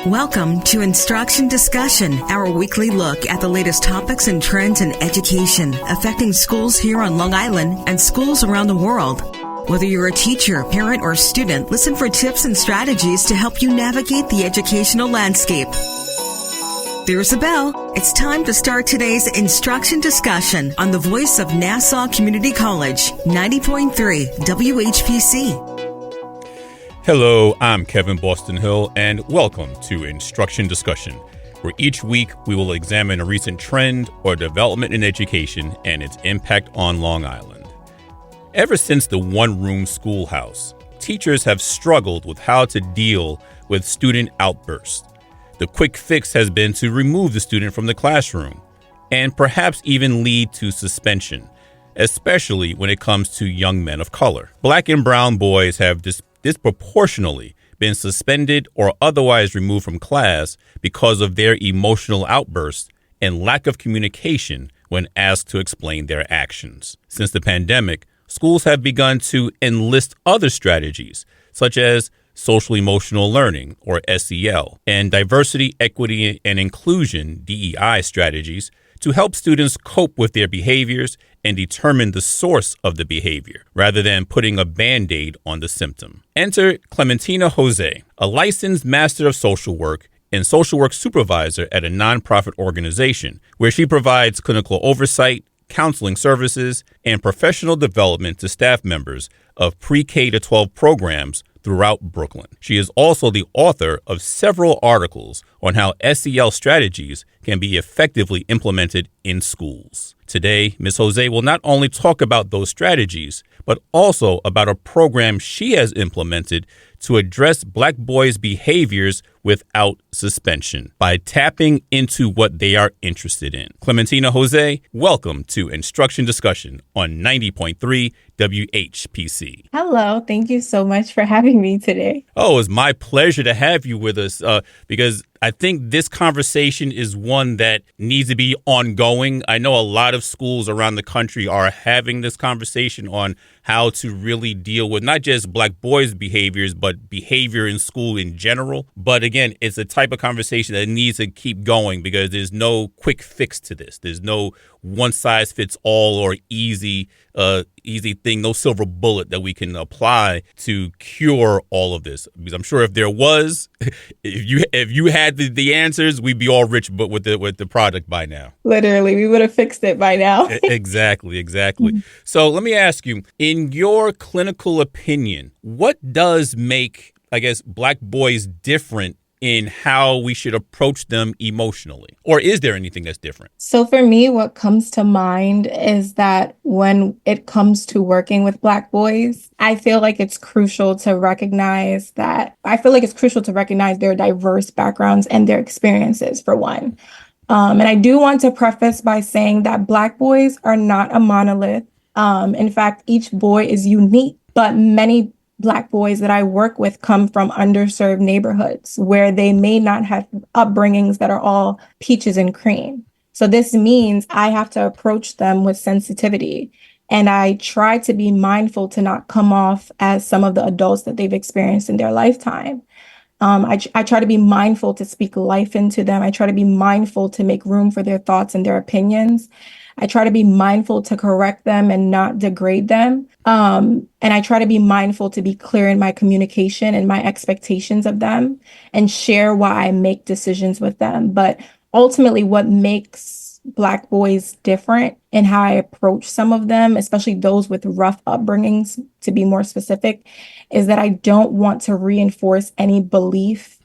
Welcome to Instruction Discussion, our weekly look at the latest topics and trends in education affecting schools here on Long Island and schools around the world. Whether you're a teacher, parent, or student, listen for tips and strategies to help you navigate the educational landscape. There's a bell. It's time to start today's Instruction Discussion on the voice of Nassau Community College, 90.3 WHPC. Hello, I'm Kevin Boston Hill, and welcome to Instruction Discussion, where each week we will examine a recent trend or development in education and its impact on Long Island. Ever since the one-room schoolhouse, teachers have struggled with how to deal with student outbursts. The quick fix has been to remove the student from the classroom and perhaps even lead to suspension, especially when it comes to young men of color. Black and brown boys have disproportionately been suspended or otherwise removed from class because of their emotional outbursts and lack of communication when asked to explain their actions. Since the pandemic, schools have begun to enlist other strategies, such as social emotional learning, or SEL, and diversity, equity, and inclusion, DEI strategies to help students cope with their behaviors and determine the source of the behavior, rather than putting a Band-Aid on the symptom. Enter Clementina Jose, a licensed master of social work and social work supervisor at a nonprofit organization, where she provides clinical oversight, counseling services, and professional development to staff members of pre-K to 12 programs throughout Brooklyn. She is also the author of several articles on how SEL strategies can be effectively implemented in schools. Today, Ms. Jose will not only talk about those strategies, but also about a program she has implemented to address Black boys' behaviors without suspension by tapping into what they are interested in. Clementina Jose, welcome to Instruction Discussion on 90.3 WHPC. Hello. Thank you so much for having me today. Oh, it's my pleasure to have you with us because I think this conversation is one that needs to be ongoing. I know a lot of schools around the country are having this conversation on how to really deal with not just Black boys' behaviors, but behavior in school in general. But again, it's a type of conversation that needs to keep going because there's no quick fix to this. There's no one size fits all or easy thing, no silver bullet that we can apply to cure all of this. Because I'm sure if there was, if you had the answers, we'd be all rich, but with the product by now. Literally, we would have fixed it by now. Exactly. So let me ask you, in your clinical opinion, what does make, Black boys different in how we should approach them emotionally? Or is there anything that's different? So for me, what comes to mind is that when it comes to working with Black boys, I feel like it's crucial to recognize their diverse backgrounds and their experiences, for one. And I do want to preface by saying that Black boys are not a monolith. In fact, each boy is unique, but many Black boys that I work with come from underserved neighborhoods where they may not have upbringings that are all peaches and cream. So this means I have to approach them with sensitivity. And I try to be mindful to not come off as some of the adults that they've experienced in their lifetime. I try to be mindful to speak life into them. I try to be mindful to make room for their thoughts and their opinions. I try to be mindful to correct them and not degrade them. And I try to be mindful to be clear in my communication and my expectations of them and share why I make decisions with them. But ultimately, what makes Black boys different in how I approach some of them, especially those with rough upbringings, to be more specific, is that I don't want to reinforce any belief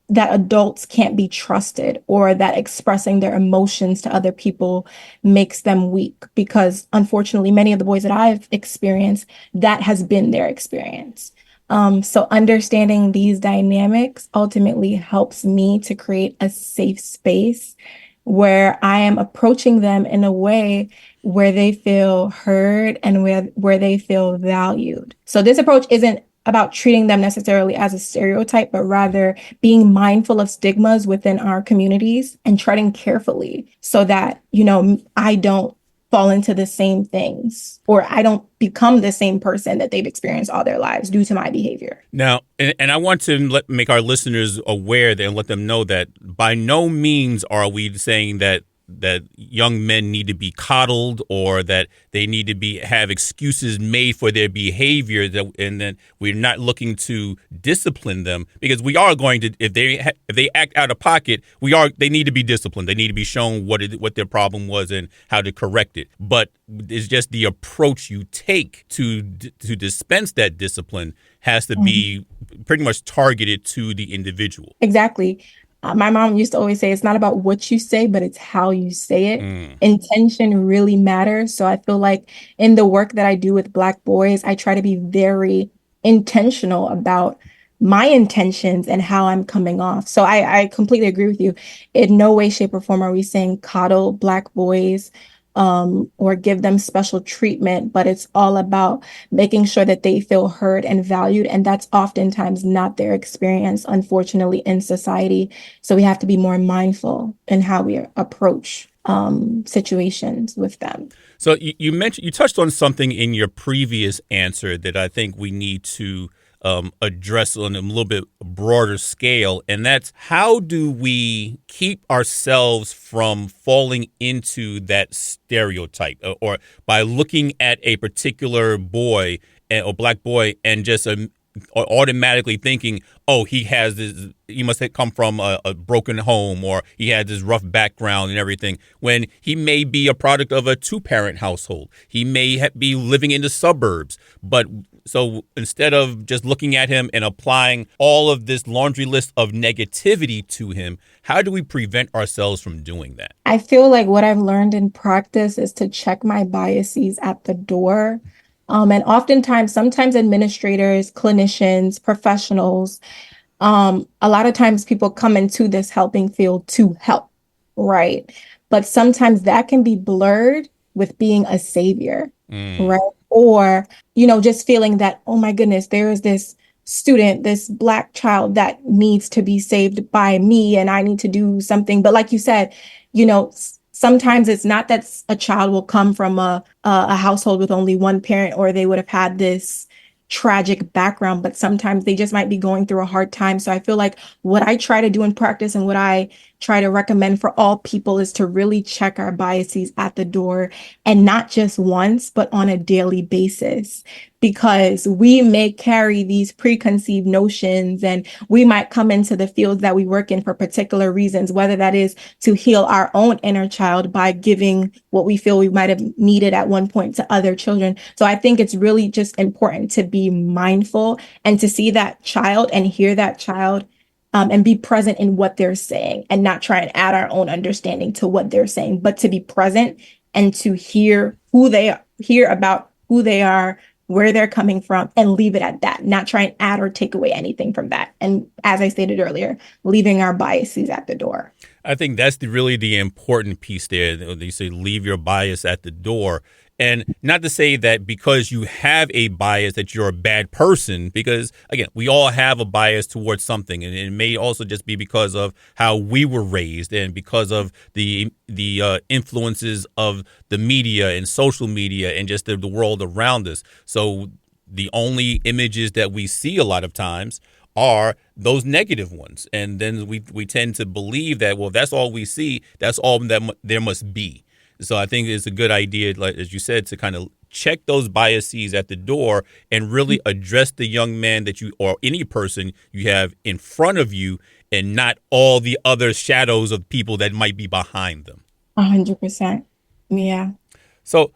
that adults can't be trusted or that expressing their emotions to other people makes them weak. Because unfortunately, many of the boys that I've experienced, that has been their experience. So understanding these dynamics ultimately helps me to create a safe space where I am approaching them in a way where they feel heard and where they feel valued. So this approach isn't about treating them necessarily as a stereotype, but rather being mindful of stigmas within our communities and treading carefully so that, I don't fall into the same things, or I don't become the same person that they've experienced all their lives due to my behavior. Now, and I want to make our listeners aware that, and let them know that by no means are we saying that young men need to be coddled, or that they need to have excuses made for their behavior, and then we're not looking to discipline them, because we are going to, if they act out of pocket, they need to be disciplined. They need to be shown what their problem was and how to correct it. But it's just the approach you take to dispense that discipline has to be pretty much targeted to the individual. Exactly. My mom used to always say, it's not about what you say, but it's how you say it. Intention really matters. So I feel like in the work that I do with Black boys, I try to be very intentional about my intentions and how I'm coming off. So I completely agree with you. In no way, shape, or form are we saying coddle Black boys or give them special treatment, but it's all about making sure that they feel heard and valued. And that's oftentimes not their experience, unfortunately, in society. So we have to be more mindful in how we approach situations with them. So you touched on something in your previous answer that I think we need to address on a little bit broader scale, and that's, how do we keep ourselves from falling into that stereotype, or by looking at a particular boy or Black boy and just automatically thinking, oh, he must have come from a broken home, or he had this rough background and everything, when he may be a product of a two-parent household. He may be living in the suburbs. But so instead of just looking at him and applying all of this laundry list of negativity to him, how do we prevent ourselves from doing that? I feel like what I've learned in practice is to check my biases at the door. And oftentimes, sometimes administrators, clinicians, professionals, a lot of times people come into this helping field to help, right? But sometimes that can be blurred with being a savior, right? Or, just feeling that, oh my goodness, there is this student, this Black child that needs to be saved by me, and I need to do something. But like you said, sometimes it's not that a child will come from a household with only one parent, or they would have had this tragic background, but sometimes they just might be going through a hard time. So I feel like what I try to do in practice and what I try to recommend for all people is to really check our biases at the door, and not just once, but on a daily basis, because we may carry these preconceived notions, and we might come into the fields that we work in for particular reasons, whether that is to heal our own inner child by giving what we feel we might have needed at one point to other children. So I think it's really just important to be mindful and to see that child and hear that child, and be present in what they're saying, and not try and add our own understanding to what they're saying, but to be present and to hear about who they are, where they're coming from, and leave it at that, not try and add or take away anything from that. And as I stated earlier, leaving our biases at the door. I think that's really the important piece there. They say leave your bias at the door. And not to say that because you have a bias that you're a bad person, because, again, we all have a bias towards something. And it may also just be because of how we were raised, and because of the influences of the media and social media and just the world around us. So the only images that we see a lot of times are those negative ones. And then we tend to believe that, well, if that's all we see, that's all that there must be. So I think it's a good idea, like, as you said, to kind of check those biases at the door and really address the young man that you, or any person you have in front of you, and not all the other shadows of people that might be behind them. 100%. Yeah. So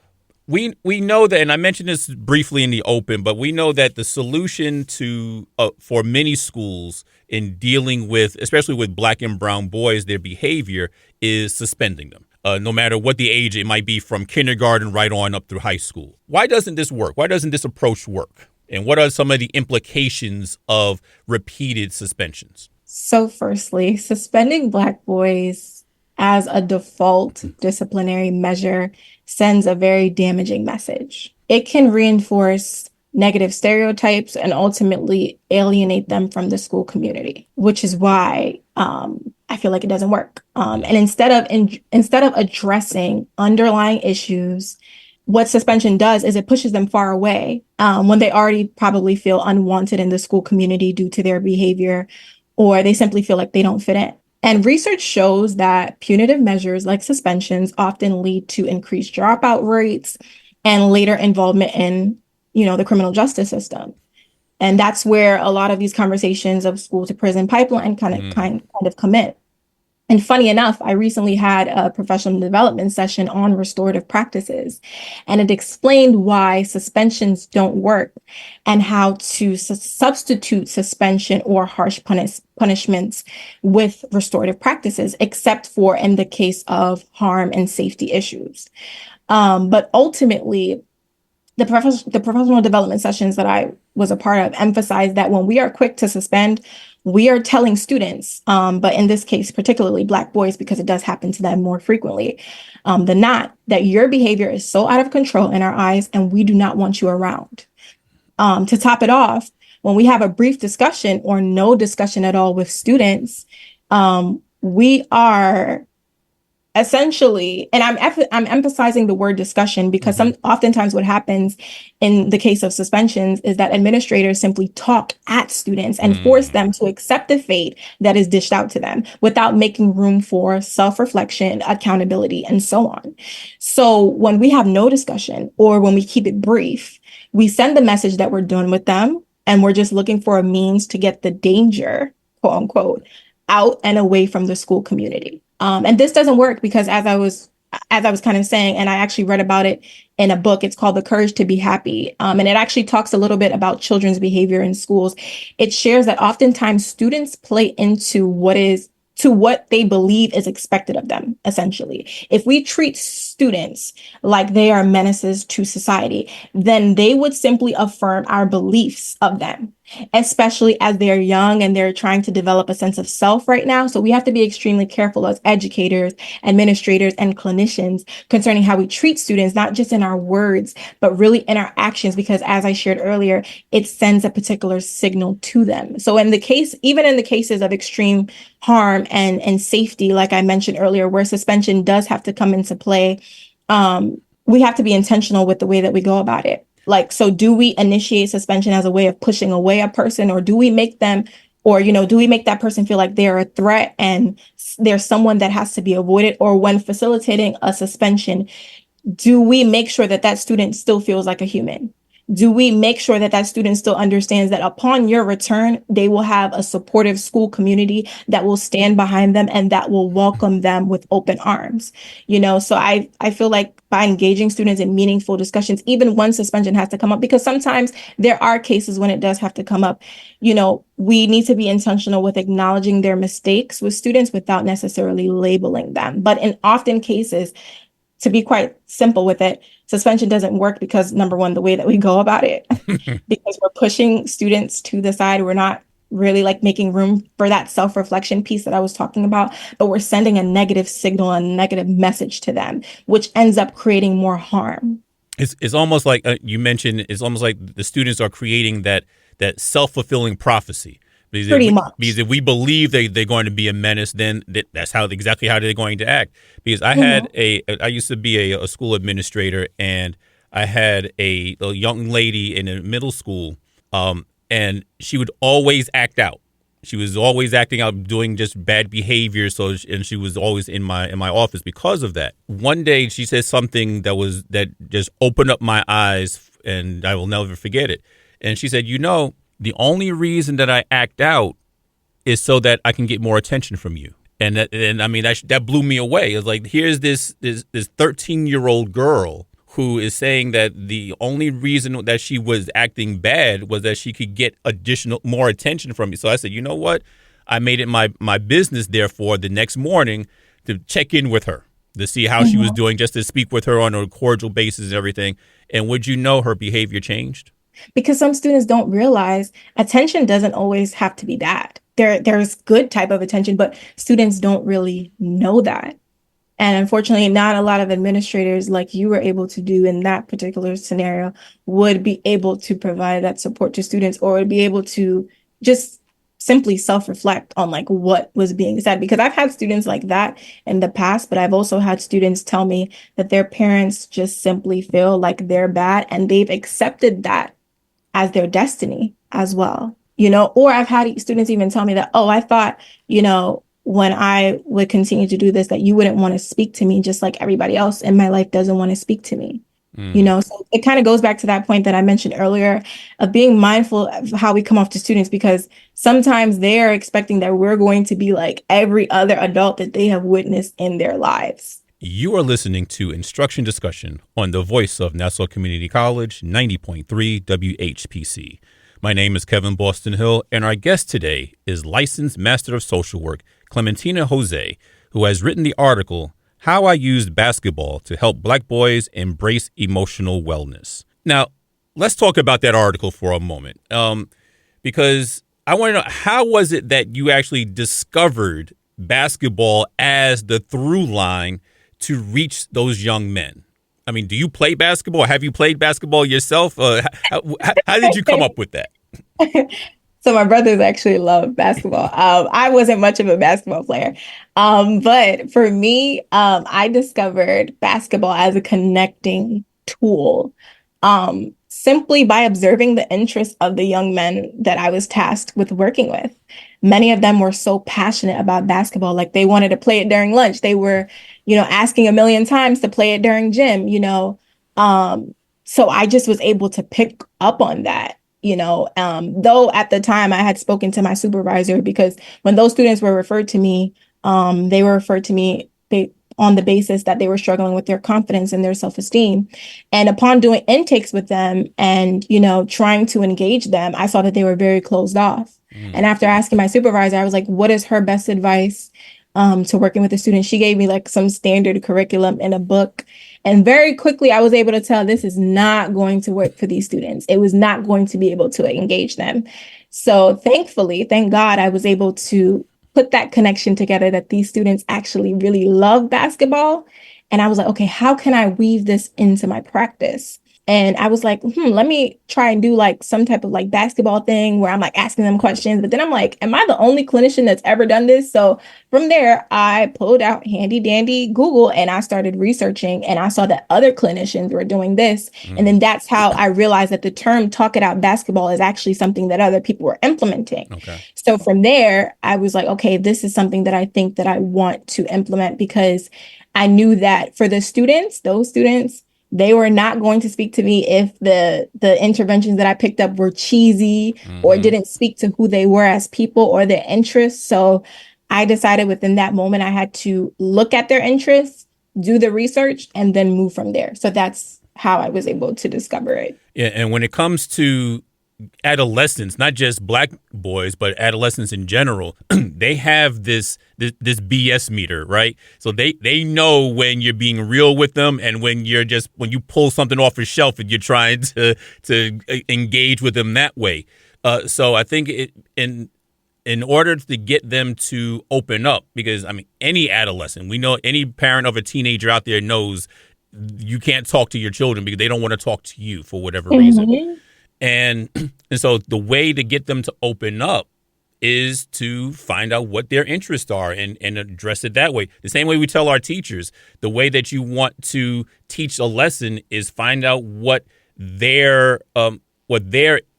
we know that, and I mentioned this briefly in the open, but we know that the solution to for many schools in dealing with, especially with Black and brown boys, their behavior is suspending them. No matter what the age, it might be from kindergarten right on up through high school. Why doesn't this work? Why doesn't this approach work? And what are some of the implications of repeated suspensions? So firstly, suspending Black boys as a default disciplinary measure sends a very damaging message. It can reinforce negative stereotypes and ultimately alienate them from the school community, which is why I feel like it doesn't work. And instead of addressing underlying issues, what suspension does is it pushes them far away when they already probably feel unwanted in the school community due to their behavior, or they simply feel like they don't fit in. And research shows that punitive measures like suspensions often lead to increased dropout rates and later involvement in, the criminal justice system. And that's where a lot of these conversations of school to prison pipeline kind of come in. And funny enough, I recently had a professional development session on restorative practices, and it explained why suspensions don't work and how to substitute suspension or harsh punishments with restorative practices, except for in the case of harm and safety issues. But ultimately, the professional development sessions that I was a part of emphasized that when we are quick to suspend, we are telling students, but in this case, particularly Black boys, because it does happen to them more frequently than not, that your behavior is so out of control in our eyes and we do not want you around. To top it off, when we have a brief discussion or no discussion at all with students, we are essentially, and I'm emphasizing the word discussion because oftentimes what happens in the case of suspensions is that administrators simply talk at students and force them to accept the fate that is dished out to them without making room for self-reflection, accountability, and so on. So when we have no discussion or when we keep it brief, we send the message that we're done with them and we're just looking for a means to get the danger, quote unquote, out and away from the school community. And this doesn't work because as I was kind of saying, and I actually read about it in a book, it's called The Courage to Be Happy. And it actually talks a little bit about children's behavior in schools. It shares that oftentimes students play into what they believe is expected of them, essentially. If we treat students like they are menaces to society, then they would simply affirm our beliefs of them, especially as they're young and they're trying to develop a sense of self right now. So we have to be extremely careful as educators, administrators, and clinicians concerning how we treat students, not just in our words, but really in our actions, because as I shared earlier, it sends a particular signal to them. So even in the cases of extreme harm and safety, like I mentioned earlier, where suspension does have to come into play, we have to be intentional with the way that we go about it. Like, so do we initiate suspension as a way of pushing away a person, or do we make them, or, do we make that person feel like they're a threat and there's someone that has to be avoided? Or when facilitating a suspension, do we make sure that that student still feels like a human? Do we make sure that that student still understands that upon your return, they will have a supportive school community that will stand behind them and that will welcome them with open arms? So I feel like by engaging students in meaningful discussions, even when suspension has to come up, because sometimes there are cases when it does have to come up, we need to be intentional with acknowledging their mistakes with students without necessarily labeling them. But in often cases, to be quite simple with it, suspension doesn't work because, number one, the way that we go about it, because we're pushing students to the side. We're not really like making room for that self-reflection piece that I was talking about, but we're sending a negative signal, a negative message to them, which ends up creating more harm. It's almost like you mentioned, it's almost like the students are creating that self-fulfilling prophecy. Because if we believe they're going to be a menace, then that's exactly how they're going to act. Because I used to be a school administrator, and I had a young lady in a middle school, and she would always act out. She was always acting out, doing just bad behavior. And she was always in my office because of that. One day she said something that just opened up my eyes, and I will never forget it. And she said, the only reason that I act out is so that I can get more attention from you. And that blew me away. It's like, here's this 13-year-old girl who is saying that the only reason that she was acting bad was that she could get more attention from me. So I said, you know what? I made it my business, therefore, the next morning to check in with her to see how she was doing, just to speak with her on a cordial basis and everything. And would you know, her behavior changed? Because some students don't realize attention doesn't always have to be bad. There's good type of attention, but students don't really know that. And unfortunately, not a lot of administrators, like you were able to do in that particular scenario, would be able to provide that support to students, or would be able to just simply self-reflect on like what was being said, because I've had students like that in the past, but I've also had students tell me that their parents just simply feel like they're bad and they've accepted that as their destiny as well, or I've had students even tell me that, oh, I thought, when I would continue to do this, that you wouldn't want to speak to me just like everybody else in my life doesn't want to speak to me. So it kind of goes back to that point that I mentioned earlier of being mindful of how we come off to students, because sometimes they are expecting that we're going to be like every other adult that they have witnessed in their lives. You are listening to Instruction Discussion on the voice of Nassau Community College, 90.3 WHPC. My name is Kevin Boston Hill, and our guest today is licensed Master of Social Work, Clementina Jose, who has written the article, How I Used Basketball to Help Black Boys Embrace Emotional Wellness. Now, let's talk about that article for a moment, because I want to know, how was it that you actually discovered basketball as the through line to reach those young men? I mean, do you play basketball? Have you played basketball yourself? How did you come up with that? So my brothers actually love basketball. I wasn't much of a basketball player. But for me, I discovered basketball as a connecting tool, simply by observing the interests of the young men that I was tasked with working with. Many of them were so passionate about basketball, like they wanted to play it during lunch. They were, asking a million times to play it during gym, So I just was able to pick up on that. Though at the time I had spoken to my supervisor, because when those students were referred to me, they were referred to me on the basis that they were struggling with their confidence and their self-esteem. And upon doing intakes with them and, trying to engage them, I saw that they were very closed off. And after asking my supervisor, I was like, what is her best advice to working with a student? She gave me like some standard curriculum in a book. And very quickly, I was able to tell this is not going to work for these students. It was not going to be able to engage them. So thankfully, thank God, I was able to put that connection together that these students actually really love basketball. And I was like, okay, how can I weave this into my practice? And I was like, let me try and do like some type of like basketball thing where I'm like asking them questions. But then I'm like, am I the only clinician that's ever done this? So from there, I pulled out handy dandy Google and I started researching, and I saw that other clinicians were doing this. And then that's how I realized that the term talk it out basketball is actually something that other people were implementing. Okay. So from there, I was like, okay, this is something that I think that I want to implement, because I knew that for those students, they were not going to speak to me if the interventions that I picked up were cheesy or didn't speak to who they were as people or their interests. So I decided within that moment, I had to look at their interests, do the research, and then move from there. So that's how I was able to discover it. Yeah, and when it comes to adolescents, not just Black boys, but adolescents in general, they have this BS meter, right? So they know when you're being real with them and when you pull something off a shelf and you're trying to engage with them that way. So I think in order to get them to open up, because I mean, any adolescent, we know, any parent of a teenager out there knows you can't talk to your children because they don't want to talk to you for whatever reason. And so the way to get them to open up is to find out what their interests are and address it that way. The same way we tell our teachers, the way that you want to teach a lesson is find out what their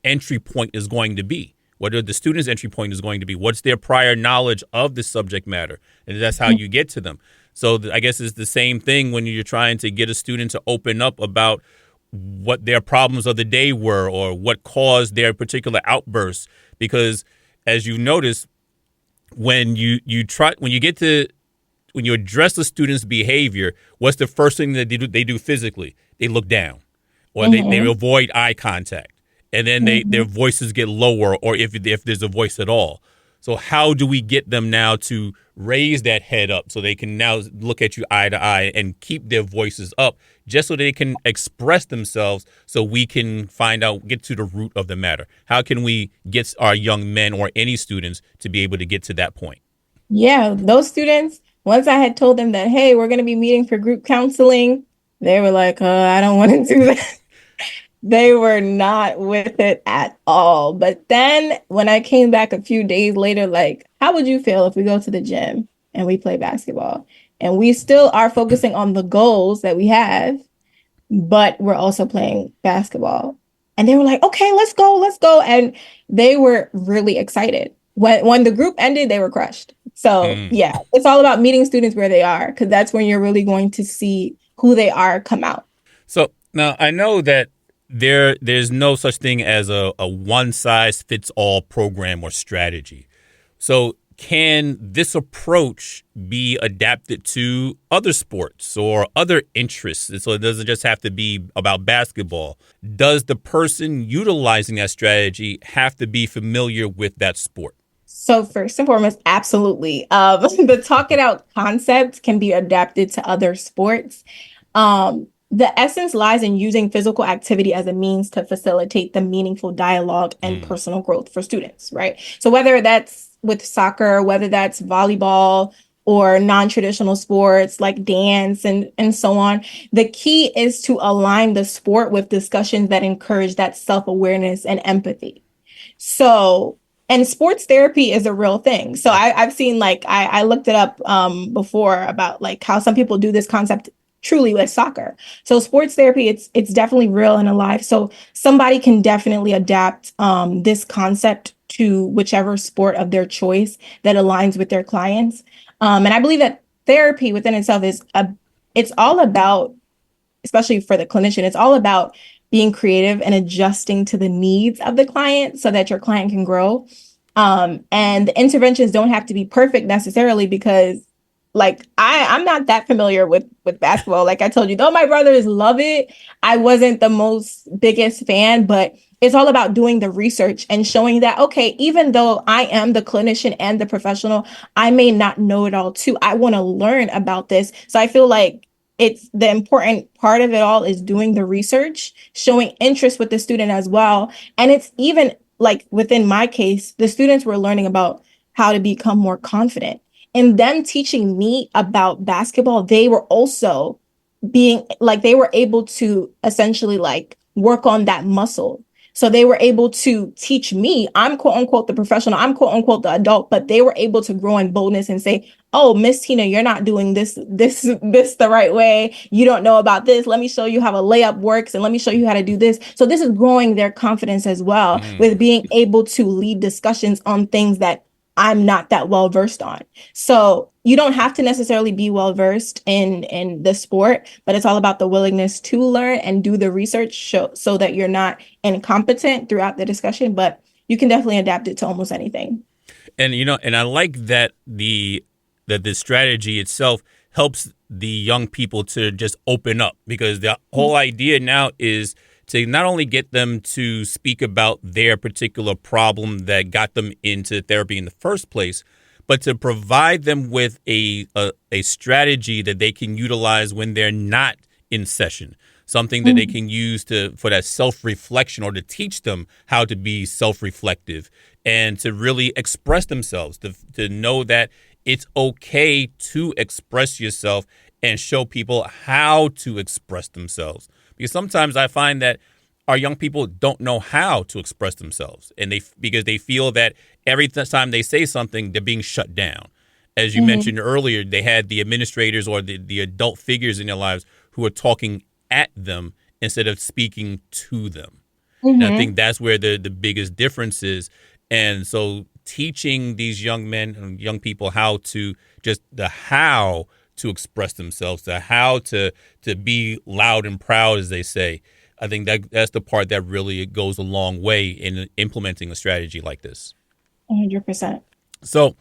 entry point is going to be, what the student's entry point is going to be, what's their prior knowledge of the subject matter, and that's how you get to them. So I guess it's the same thing when you're trying to get a student to open up about what their problems of the day were or what caused their particular outbursts. Because as you notice, when you address the student's behavior, what's the first thing that they do physically? They look down, or they avoid eye contact, and then their voices get lower, or if there's a voice at all. So how do we get them now to raise that head up so they can now look at you eye to eye and keep their voices up, just so they can express themselves, so we can get to the root of the matter? How can we get our young men or any students to be able to get to that point? Yeah, those students, once I had told them that, hey, we're going to be meeting for group counseling, they were like, I don't want to do that. They were not with it at all. But then when I came back a few days later, like, how would you feel if we go to the gym and we play basketball? And we still are focusing on the goals that we have, but we're also playing basketball. And they were like, okay, let's go, let's go. And they were really excited. When the group ended, they were crushed. So Mm. yeah, it's all about meeting students where they are, because that's when you're really going to see who they are come out. So now I know that there's no such thing as a one size fits all program or strategy. So can this approach be adapted to other sports or other interests? So it doesn't just have to be about basketball. Does the person utilizing that strategy have to be familiar with that sport? So first and foremost, absolutely. The talk it out concept can be adapted to other sports. The essence lies in using physical activity as a means to facilitate the meaningful dialogue and Mm. personal growth for students, right? So whether that's with soccer, whether that's volleyball or non-traditional sports like dance and so on, the key is to align the sport with discussions that encourage that self-awareness and empathy. So, and sports therapy is a real thing. So I've seen like I looked it up before about like how some people do this concept truly with soccer. So sports therapy, it's definitely real and alive. So somebody can definitely adapt this concept to whichever sport of their choice that aligns with their clients. And I believe that therapy within itself it's all about, especially for the clinician, it's all about being creative and adjusting to the needs of the client so that your client can grow. And the interventions don't have to be perfect necessarily, because like I'm not that familiar with basketball. Like I told you, though my brothers love it, I wasn't the most biggest fan, but it's all about doing the research and showing that, okay, even though I am the clinician and the professional, I may not know it all too. I want to learn about this. So I feel like it's the important part of it all is doing the research, showing interest with the student as well. And it's even like within my case, the students were learning about how to become more confident. And them teaching me about basketball, they were also being like, they were able to essentially like work on that muscle. So they were able to teach me, I'm quote unquote the professional, I'm quote unquote the adult, but they were able to grow in boldness and say, oh, Miss Tina, you're not doing this the right way. You don't know about this. Let me show you how a layup works and let me show you how to do this. So this is growing their confidence as well with Mm. being able to lead discussions on things that I'm not that well versed on. So you don't have to necessarily be well versed in the sport, but it's all about the willingness to learn and do the research so that you're not incompetent throughout the discussion, but you can definitely adapt it to almost anything. And and I like that the strategy itself helps the young people to just open up, because the whole idea now is to not only get them to speak about their particular problem that got them into therapy in the first place, but to provide them with a strategy that they can utilize when they're not in session, something that they Mhm. can use to for that self-reflection, or to teach them how to be self-reflective and to really express themselves, to know that it's okay to express yourself and show people how to express themselves. Because sometimes I find that our young people don't know how to express themselves, and because they feel that every time they say something, they're being shut down. As you Mhm. mentioned earlier, they had the administrators or the adult figures in their lives who are talking at them instead of speaking to them. And I think Mhm. that's where the biggest difference is. And so teaching these young men and young people how to just the how to express themselves, the how to be loud and proud, as they say. I think that's the part that really goes a long way in implementing a strategy like this. 100%. So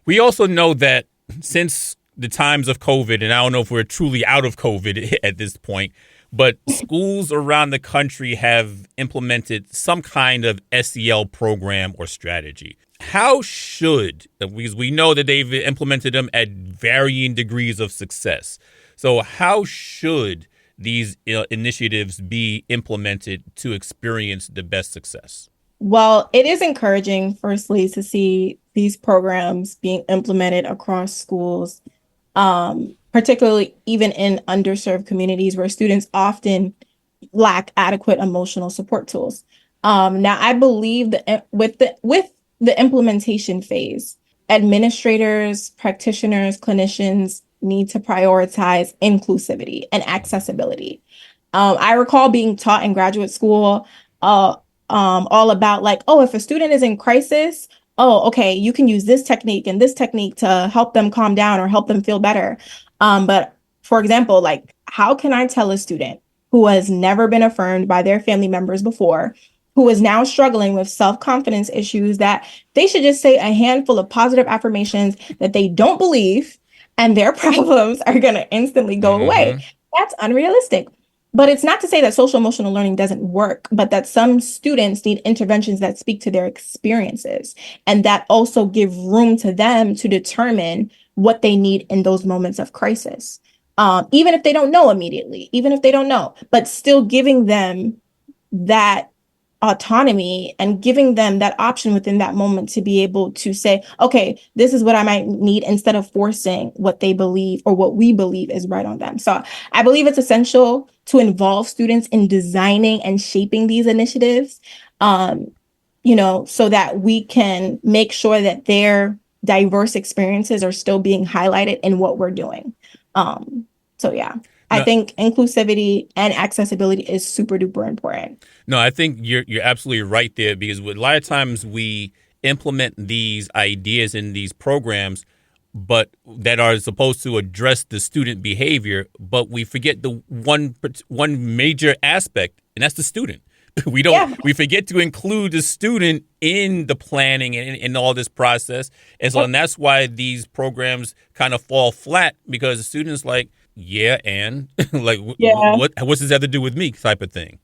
we also know that since the times of COVID, and I don't know if we're truly out of COVID at this point, but schools around the country have implemented some kind of SEL program or strategy. How should, because we know that they've implemented them at varying degrees of success. So how should these initiatives be implemented to experience the best success? Well, it is encouraging, firstly, to see these programs being implemented across schools, particularly even in underserved communities where students often lack adequate emotional support tools. Now, I believe that with the implementation phase, administrators, practitioners, clinicians need to prioritize inclusivity and accessibility. I recall being taught in graduate school uh, all about like, oh, if a student is in crisis, oh, okay, you can use this technique and this technique to help them calm down or help them feel better. But for example, like, how can I tell a student who has never been affirmed by their family members before, who is now struggling with self-confidence issues, that they should just say a handful of positive affirmations that they don't believe and their problems are going to instantly go away? That's unrealistic. But it's not to say that social emotional learning doesn't work, but that some students need interventions that speak to their experiences and that also give room to them to determine what they need in those moments of crisis. Even if they don't know immediately, even if they don't know, but still giving them that autonomy and giving them that option within that moment to be able to say, okay, this is what I might need, instead of forcing what they believe or what we believe is right on them. So I believe it's essential to involve students in designing and shaping these initiatives, so that we can make sure that their diverse experiences are still being highlighted in what we're doing. So yeah. I think inclusivity and accessibility is super duper important. No, I think you're absolutely right there, because a lot of times we implement these ideas in these programs, but that are supposed to address the student behavior, but we forget the one major aspect, and that's the student. We forget to include the student in the planning and in all this process. And so and that's why these programs kind of fall flat, because the student's like, yeah, and like, what's this have to do with me, type of thing.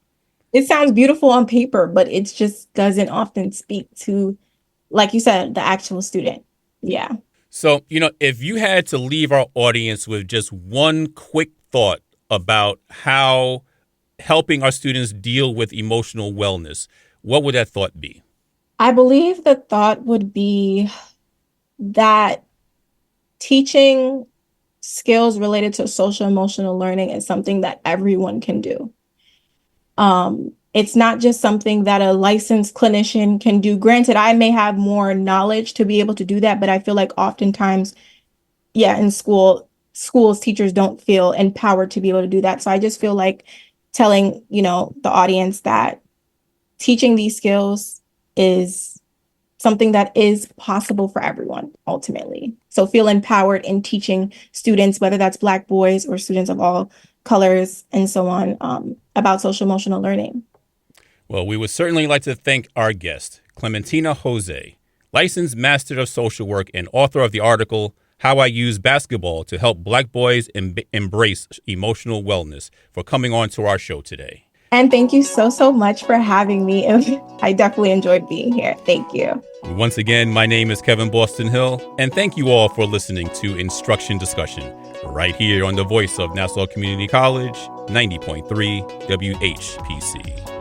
It sounds beautiful on paper, but it just doesn't often speak to, like you said, the actual student. Yeah. So, if you had to leave our audience with just one quick thought about how helping our students deal with emotional wellness, what would that thought be? I believe the thought would be that teaching skills related to social emotional learning is something that everyone can do. It's not just something that a licensed clinician can do. Granted, I may have more knowledge to be able to do that, but I feel like oftentimes, in schools, teachers don't feel empowered to be able to do that. So I just feel like telling, the audience that teaching these skills is something that is possible for everyone, ultimately. So feel empowered in teaching students, whether that's Black boys or students of all colors and so on, about social emotional learning. Well, we would certainly like to thank our guest, Clementina Jose, licensed master of social work and author of the article, How I Use Basketball to Help Black Boys Embrace Emotional Wellness, for coming on to our show today. And thank you so much for having me. I definitely enjoyed being here. Thank you. Once again, my name is Kevin Boston Hill, and thank you all for listening to Instruction Discussion, right here on the voice of Nassau Community College, 90.3 WHPC.